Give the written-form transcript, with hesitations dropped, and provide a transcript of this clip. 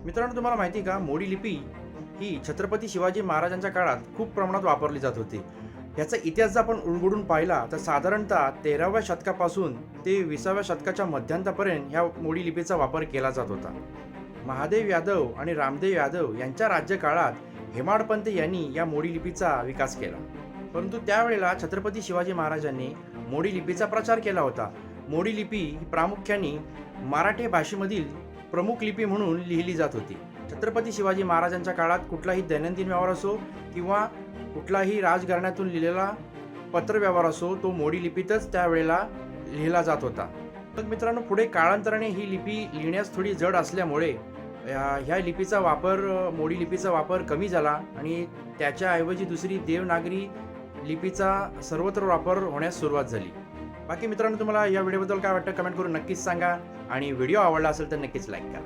मित्रांनो, तुम्हाला माहिती आहे का, मोडी लिपी ही छत्रपती शिवाजी महाराजांच्या काळात खूप प्रमाणात वापरली जात होती. याचा इतिहास जर आपण उलगडून पाहिला तर साधारणतः 13व्या शतकापासून ते 20व्या शतकाच्या मध्यांतापर्यंत ह्या मोडी लिपीचा वापर केला जात होता. महादेव यादव आणि रामदेव यादव यांच्या राज्यकाळात हेमाडपंत यांनी या मोडी लिपीचा विकास केला. परंतु त्यावेळेला छत्रपती शिवाजी महाराजांनी मोडी लिपीचा प्रचार केला होता. मोडी लिपी ही प्रामुख्याने मराठी भाषेमधील प्रमुख लिपी म्हणून लिहिली जात होती. छत्रपती शिवाजी महाराजांच्या काळात कुठलाही दैनंदिन व्यवहार असो किंवा कुठलाही राजघराण्यातून लिहिलेला पत्रव्यवहार असो, तो मोडी लिपीतच त्यावेळेला लिहिला जात होता. तर मित्रांनो, पुढे काळांतराने ही लिपी लिहिण्यास थोडी जड असल्यामुळे ह्या लिपीचा वापर, मोडी लिपीचा वापर कमी झाला आणि त्याच्याऐवजी दुसरी देवनागरी लिपीचा सर्वत्र वापर होण्यास सुरुवात झाली. बाकी मित्रांनो, तुम्हाला या व्हिडिओबद्दल काय वाटतं कमेंट करून नक्कीच सांगा आणि व्हिडिओ आवडला असेल तर नक्कीच लाईक करा.